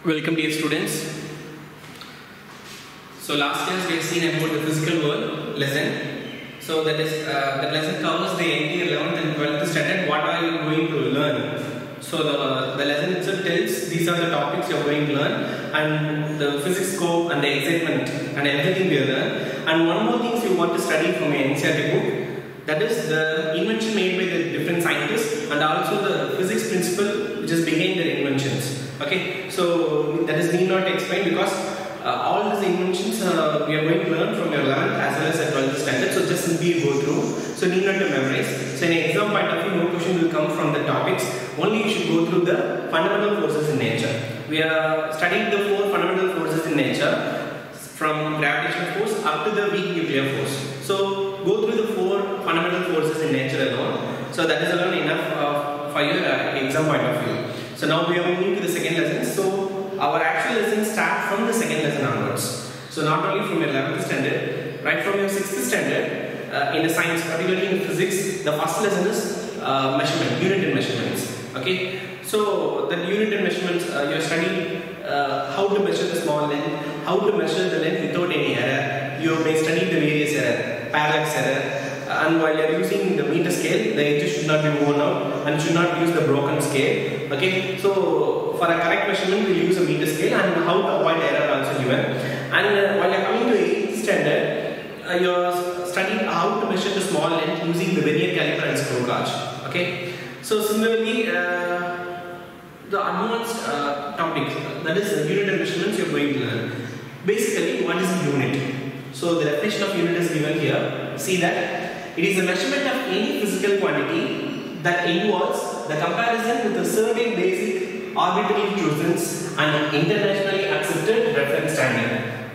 Welcome dear students. So last class we have seen about the physical world lesson. So that is that lesson covers the entire 11th and 12th standard. What are you going to learn? So the lesson itself tells these are the topics you are going to learn, and the physics scope and the excitement and everything we learn. And one more thing you want to study from your NCERT book, that is the invention made by the different scientists and also the physics principle which is behind their inventions. Okay, so that is need not explain because all these inventions we are going to learn from your 11th as well as 12th standard. So just simply go through. So need not to memorize. So in exam point of view, no question will come from the topics. Only you should go through the fundamental forces in nature. We are studying the 4 fundamental forces in nature, from gravitational force up to the weak nuclear force. So go through the 4 fundamental forces in nature alone. So that is alone enough for your exam point of view. So now we are moving to the second lesson. So our actual lesson starts from the second lesson onwards. So not only from your 11th standard, right from your 6th standard in the science, particularly in physics, the first lesson is measurement, unit and measurements. Okay, so the unit and measurements you are studying how to measure the small length, how to measure the length without any error. You may study the various error, parallax error. And while you are using the meter scale, the edges should not be worn out and should not use the broken scale. Okay, so for a correct measurement, we will use a meter scale, and how to avoid error also given. And while you are coming to 8th standard, you are studying how to measure the small length using the vernier caliper and screw gauge. Okay, so similarly, the advanced topics, that is the unit and measurements you are going to learn. Basically, what is a unit? So the definition of unit is given here. See that. It is a measurement of any physical quantity that involves the comparison with a certain basic arbitrarily chosen and internationally accepted reference standard.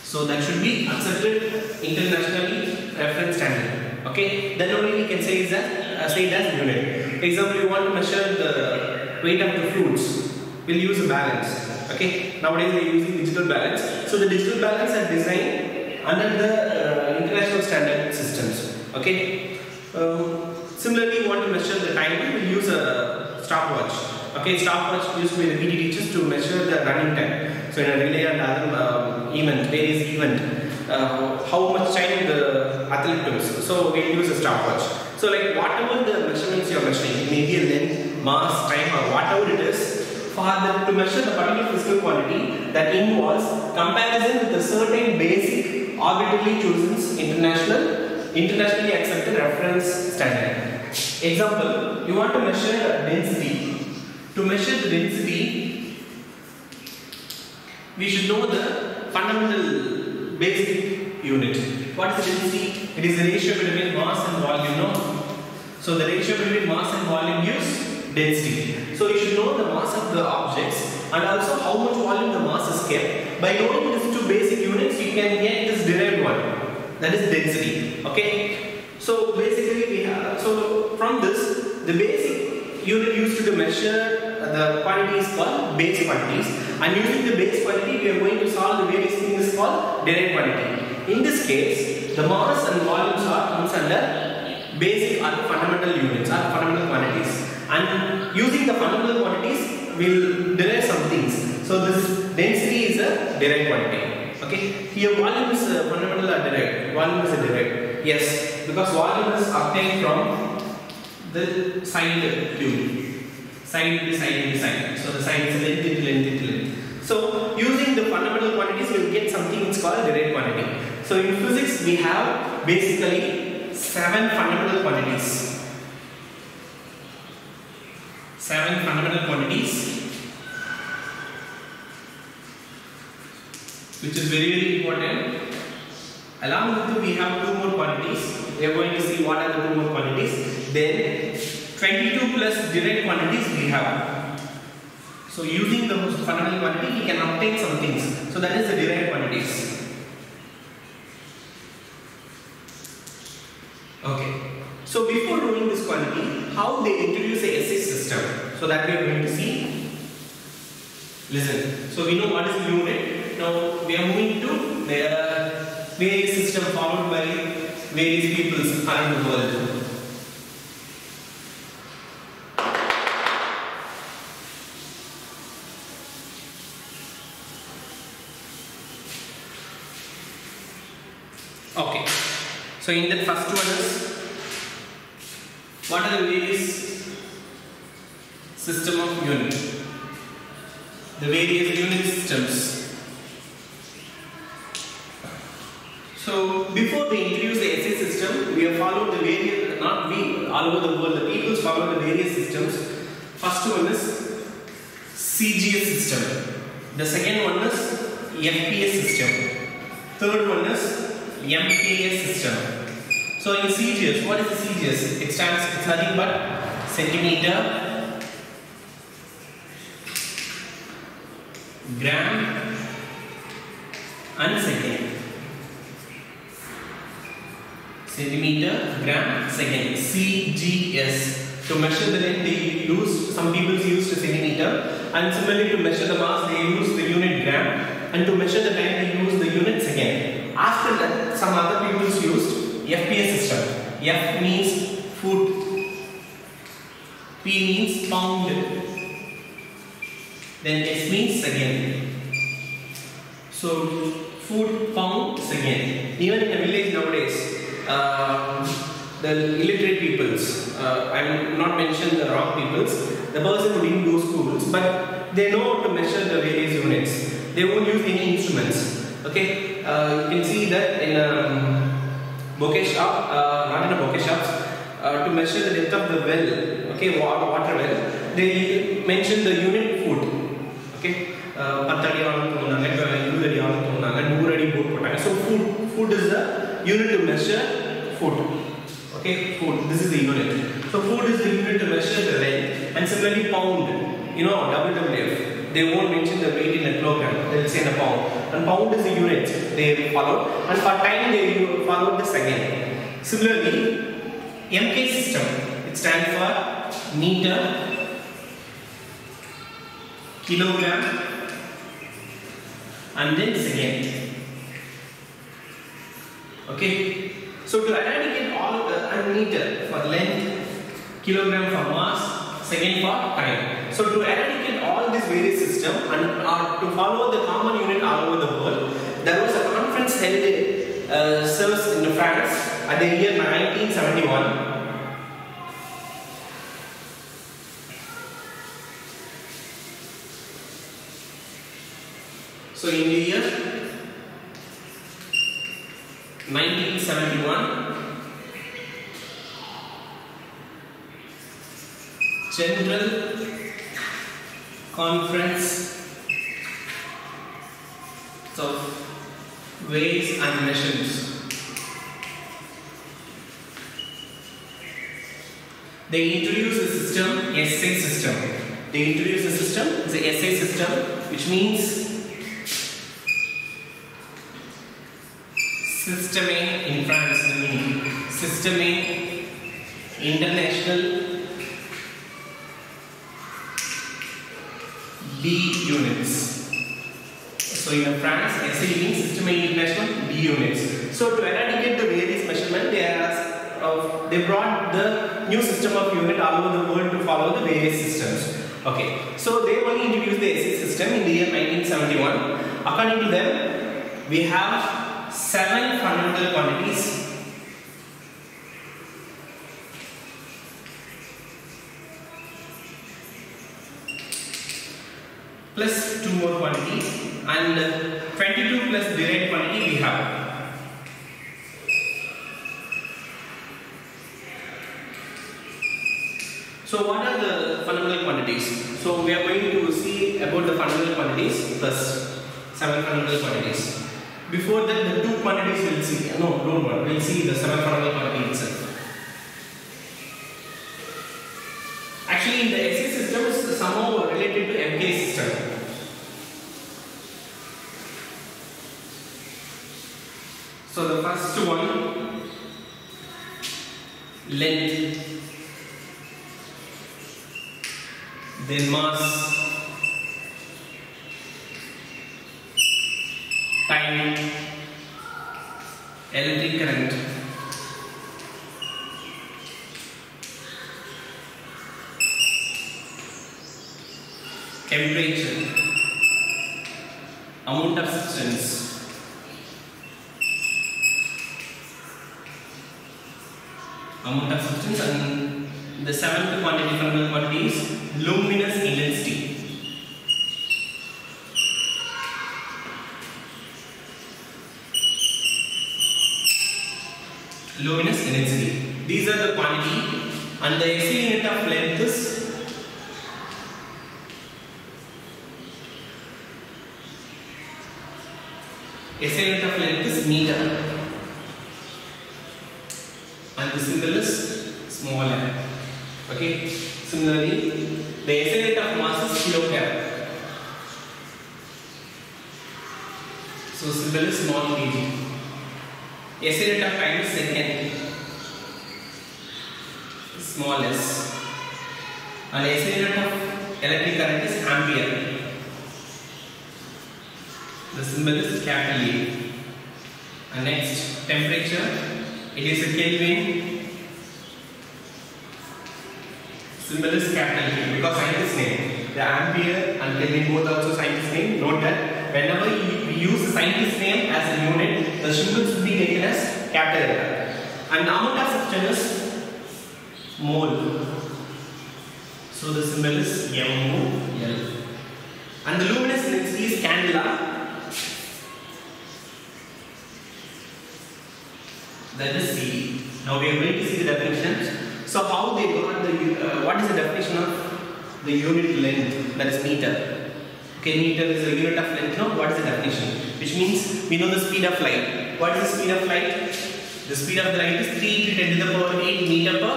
So that should be accepted internationally reference standard. Okay, then only we can say is that say it as unit. Example, you want to measure the weight of the fruits. We'll use a balance. Okay, nowadays we are using digital balance. So the digital balance are designed under the international standard systems. Okay. Similarly, you want to measure the time, we will use a stopwatch. Okay, stopwatch used by the PT teachers to measure the running time. So in a relay and other various event, how much time the athlete took. So we use a stopwatch. So like whatever the measurements you are measuring, it may be a length, mass, time, or whatever it is, to measure the particular physical quantity that involves comparison with a certain basic arbitrarily chosen internationally accepted reference standard. Example, you want to measure density. To measure the density, we should know the fundamental basic unit. What is the density? It is the ratio between mass and volume. No? So the ratio between mass and volume gives density. So you should know the mass of the objects and also how much volume the mass is kept. By knowing these 2 basic units, you can get this derived one. That is density. Okay. So basically we have, so from this, the basic unit used to measure the quantity is called base quantities, and using the base quantity we are going to solve the various things called derived quantity. In this case, the mass and volumes comes under basic or fundamental units or fundamental quantities, and using the fundamental quantities we will derive some things. So this density is a derived quantity. Okay, here volume is fundamental or derived. Volume is a derived. Yes, because volume is obtained from the side cube. Side. So the side is length into length. So using the fundamental quantities, we will get something which is called derived quantity. So in physics, we have basically 7 fundamental quantities. 7 fundamental quantities, which is very important. Along with it, we have 2 more quantities. We are going to see what are the 2 more quantities. Then 22 plus derived quantities we have. So using the fundamental quantity, we can obtain some things. So that is the derived quantities. Okay. So before knowing this quantity, how they introduce a SI system. So that we are going to see. Listen. So we know what is the unit. Now we are moving to the various system followed by various peoples around the world. Okay. So in that first one is, what are the various system of unit? The various unit systems. So before they introduce the SI system, we have followed the various, not we, all over the world, the peoples follow the various systems. First one is CGS system. The second one is FPS system. Third one is MKS system. So in CGS, what is the CGS? It stands, it's nothing but centimeter, gram and second. Centimeter, gram, second. CGS. To measure the length, they use, some people use the centimeter, and similarly to measure the mass, they use the unit gram, and to measure the time, they use the unit second. After that, some other people used FPS system. F means foot, P means pound, then S means second. So foot, pound, second. Even in a village nowadays, the illiterate peoples, I will not mention the wrong peoples, the person who didn't go schools, but they know how to measure the various units. They won't use any instruments. Okay, you can see that in a bouquet shop, not in a bouquet shops, to measure the depth of the well, okay, water well, they mention the unit foot. Okay, 10 அடி ஆழம் தோணுனாங்க, 20 அடி ஆழம் தோணுனாங்க, 100 அடி boat போட்டாங்க. So foot is the unit to measure foot. Okay, foot, this is the unit. So foot is the unit to measure the length, and similarly pound, you know, WWF, they won't mention the weight in a kilogram, they'll say in a pound, and pound is the unit they follow, and for time they follow the second. Similarly, MK system, it stands for meter, kilogram and then second. Okay, so to eradicate all of the, and meter for length, kilogram for mass, second for time. So to eradicate all these various systems and to follow the common unit all over the world, there was a conference held in France at the year 1971. So in the year 1971, General Conference of Weights and Measures. They introduced the system, SI system. They introduced the system, the SI system, which means Système in France, the meaning. Système International D units. So in France, SI means Système International D units. So to eradicate the various measurement, they brought the new system of unit all over the world to follow the various systems. Okay, so they only introduced the SI system in the year 1971. According to them, we have 7 fundamental quantities plus 2 more quantities, and 22 plus derived quantity we have. So what are the fundamental quantities? So we are going to see about the fundamental quantities first. 7 fundamental quantities. Before that, the 2 quantities we'll see. No, don't worry. We'll see the 7 fundamental quantity itself. Actually, in the SI system is somehow related to MK system. So the first one, length, then mass, time, electric current, temperature, amount of substance, amount of substance, and the seventh quantity from the quantity is luminous intensity. Luminous intensity. These are the quantity, and the SI unit of length is SI unit of length is meter, and the symbol is small m. Okay. Similarly, the SI unit of mass is kilogram. So symbol is small kg. SI unit of time is second, small s, and SI unit of electric current is ampere. The symbol is capital A. And next, temperature, it is a Kelvin. Symbol is capital K because scientist name. The ampere and Kelvin both also scientist name. Note that whenever we use the scientist name as a unit, the symbol should be taken as capital L. And the amount of substance is mole. So the symbol is MOL. And the luminous intensity is candela. That is C. Now we are going to see the definitions. So how they got the what is the definition of the unit length? That is meter. Okay, meter is the unit of length. Now what is the definition? Which means we know the speed of light. What is the speed of light? The speed of the light is 3 × 10 to the power 8 meter per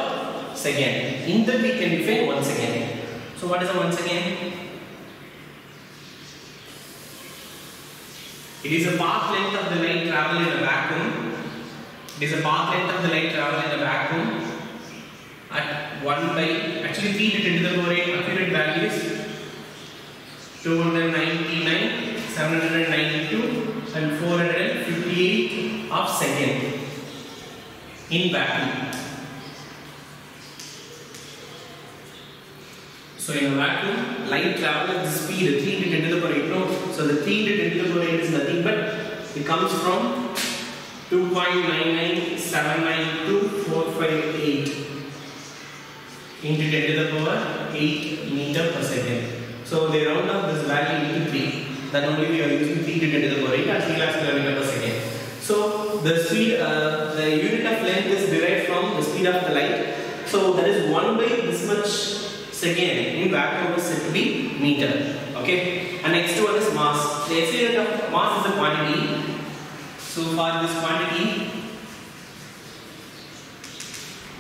second. In that we can define 1 second. So what is a 1 second? It is a path length of the light travel in a vacuum. It is a path length of the light travel in a vacuum at 1 by, actually 3 × 10 to the power 8, accurate value is 299, 792 and 458 of second in vacuum. So in a vacuum, light travels at the speed of 3 × 10 to the power 8. No? So the 3 × 10 to the power 8 is nothing but it comes from 2.99792 458 into 10 to the power 8 meter per second. So they round up this value into 3. Then only we are using 3 × 10 to the power 8 as 3 lakhs kilometer per second. So the speed, the unit of length is derived from the speed of the light. So that is 1 by this much second in vacuum is said to be meter. Okay. And next one is mass. The SI unit of mass is the quantity. So for this quantity,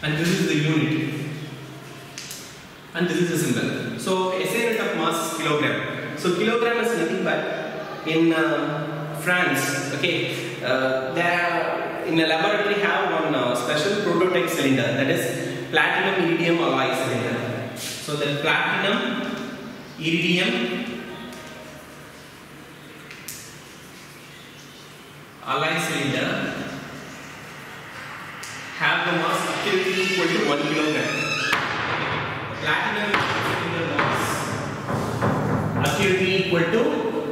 and this is the unit, and this is the symbol. So SI unit of mass is kilogram. So kilogram is nothing but in France, okay, they in a laboratory have one special prototype cylinder, that is platinum iridium alloy cylinder. So the platinum iridium alloy cylinder have the mass accurately equal to 1 kilogram. Platinum cylinder mass accurately equal to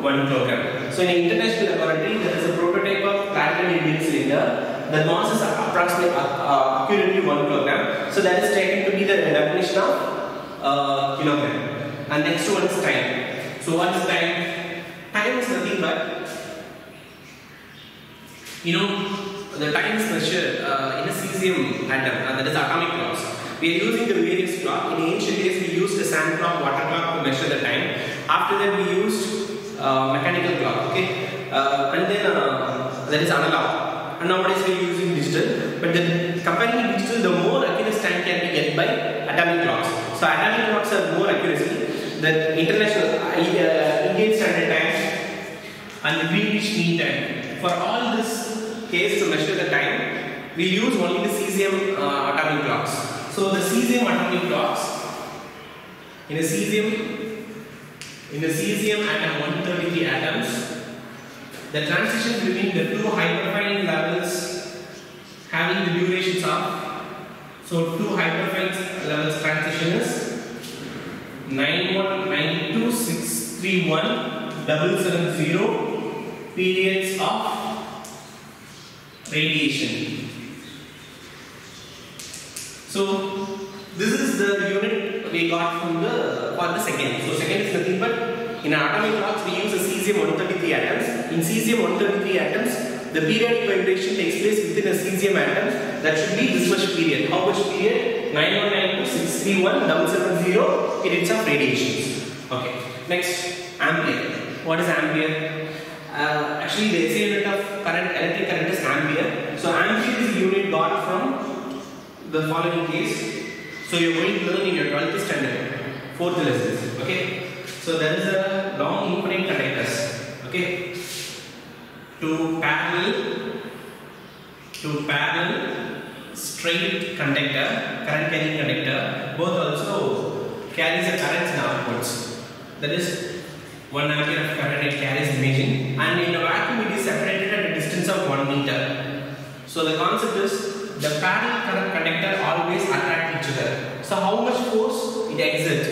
1 kilogram. So in an international laboratory, there is a prototype of platinum iridium cylinder. The mass is approximately accurately 1 kilogram. So that is taken to be the definition of kilogram. And next one is time. So what is time? Time is nothing but, you know, the time is measured in a cesium atom, that is atomic clocks. We are using the various clock. In ancient days, we used a sand clock, water clock to measure the time. After that, we used mechanical clock. Okay, and then that is analog. And nowadays, we are using digital. But then, comparing digital, the more accurate time can be get by atomic clocks. So atomic clocks have more accuracy. The international Indian standard time and the Greenwich Mean Time. For all this case to measure the time, we use only the cesium atomic clocks. So the cesium atomic clocks, in a cesium atom 133 atoms, the transition between the two hyperfine levels having the durations of, so two hyperfine levels transition is 9192631 periods of radiation. So this is the unit we got from the for the second. So second is nothing but in atomic clocks we use a cesium-133 atoms. In cesium-133 atoms, the periodic vibration takes place within a cesium atom. That should be this much period. How much period? 919263170 periods of radiations. Okay. Next, ampere. What is ampere? Actually, the SI unit of current, electric current is ampere. So ampere is a unit got from the following case. So you are going to learn in your 12th standard, 4th lesson. Okay. So there is a long infinite conductors. Okay. Two parallel straight conductor, current carrying conductor, both also carries a current in outputs. That is 1 ampere of current it carries, imagine, and in a vacuum it is separated at a distance of 1 meter. So the concept is the parallel current conductor always attract each other. So how much force it exerts?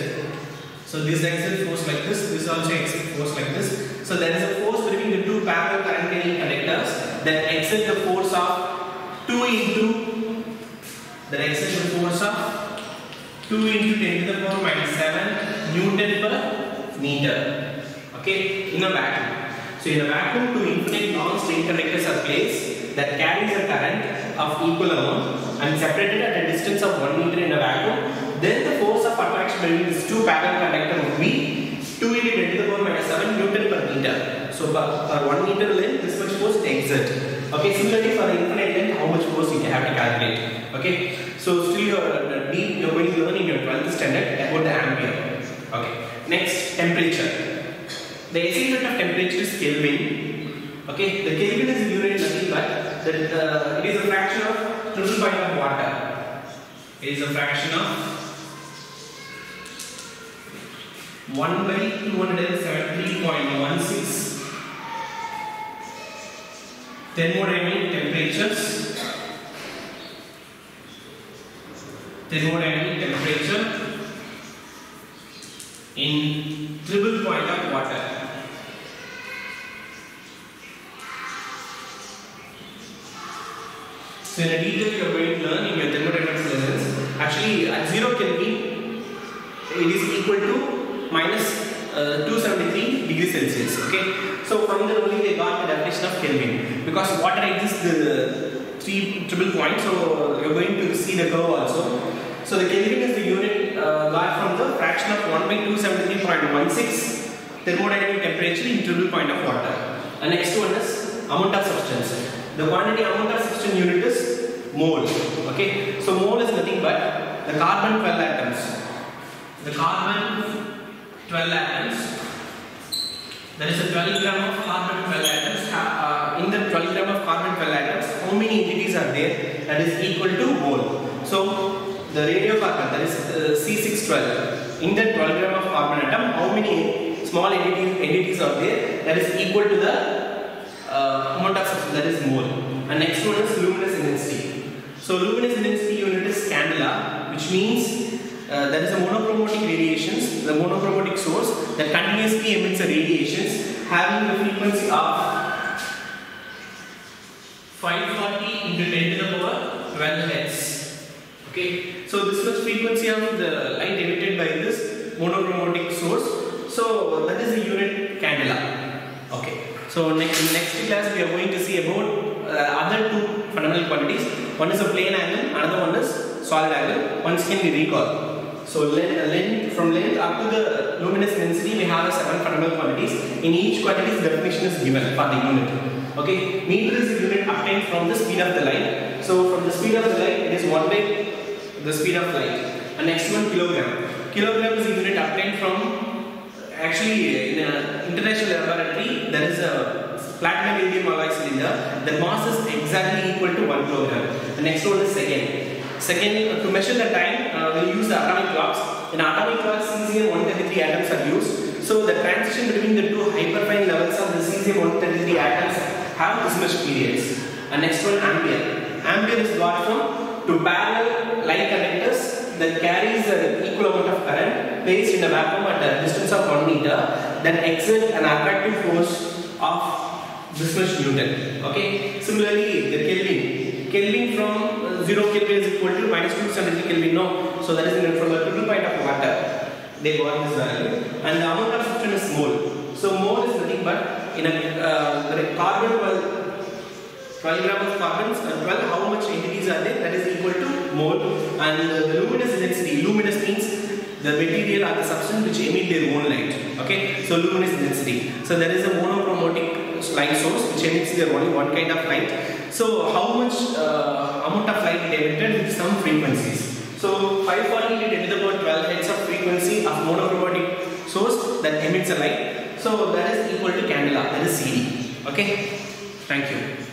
So this exerts force like this also exerts force like this. So there is a force between the two parallel current carrying conductors that exert the force of 2 into 10 to the power minus 7 Newton per meter. Okay, in a vacuum. So in a vacuum, two infinite long straight conductors are placed that carries a current of equal amount and separated at a distance of 1 meter in a vacuum. Then the force of attraction between these two parallel conductors would be 2 into 10 to the power minus 7 Newton per meter. So per 1 meter length, this much force it exerts. Okay, similarly for the infinite length, how much force you have to calculate. Okay, so still you are going to learn in your 12th standard about the ampere. Okay, next, temperature. The SI unit of temperature is Kelvin. Okay, the Kelvin is a unit nothing but that it is a fraction of triple point of water. It is a fraction of 1 by 273.16 thermodynamic temperatures. Thermodynamic temperature in triple point of water. So in a detail you are going to learn in your thermodynamics lessons. Actually at 0 Kelvin it is equal to minus 273 degrees Celsius. Okay. So from there only they got the definition of Kelvin, because water exists the three triple points. So you are going to see the curve also. So the Kelvin is the unit got from the fraction of 1 by 273.16 thermodynamic temperature in triple point of water. And next one is amount of substance. The quantity amount of substance unit is mole. Okay, so mole is nothing but the carbon 12 atoms. The carbon 12 atoms. There is a 12 gram of carbon 12 atoms. In the 12 gram of carbon 12 atoms, how many entities are there? That is equal to mole. So the radiocarbon, that is C612. In the 12 gram of carbon atom, how many small entities are there? That is equal to the amount of substance, that is mole. And next one is luminous intensity. So luminous intensity unit is candela, which means there is a monochromatic radiations, the monochromatic source that continuously emits the radiations having the frequency of 540 into 10 to the power 12 Hz. Okay, so this much frequency of the light emitted by this monochromatic source. So that is the unit candela. Okay, so in the next class we are going to see about other two fundamental quantities. One is a plane angle, another one is solid angle. Once again we recall. So from length up to the luminous intensity we have 7 fundamental quantities. In each quantity's definition is given for the unit. Okay, meter is the unit obtained from the speed of the light. So from the speed of the light it is 1 by the speed of light. And next one, kilogram. Kilogram is a unit obtained from, actually in an international laboratory there is a platinum iridium alloy cylinder. The mass is exactly equal to 1 kilogram. The next one is second. Second, to measure the time, we use the atomic clocks. In atomic clocks, cesium-133 atoms are used. So the transition between the two hyperfine levels of the cesium-133 atoms have this much periods. And next one, ampere. Ampere is got from two parallel light conductors that carries an equal amount of current placed in a vacuum at a distance of 1 meter that exert an attractive force of this much Newton. Okay. Similarly, the Kelvin. Kelvin from 0 Kelvin is equal to minus 273 Kelvin. No, so that is from the total point of matter. They got this value, and the amount of substance is mole. So mole is nothing but in a carbon 12 grams of carbons, 12. How much entities are there? That is equal to mole. And the luminous density. Luminous means the material or the substance which emit their own light. Okay, so luminous density. So there is a monochromatic light source which emits their only one kind of light. So how much amount of light it emitted with some frequencies. So 540 into 10 to the power 12 heads of frequency of monochromatic source that emits a light. So that is equal to candela. That is CD. Okay. Thank you.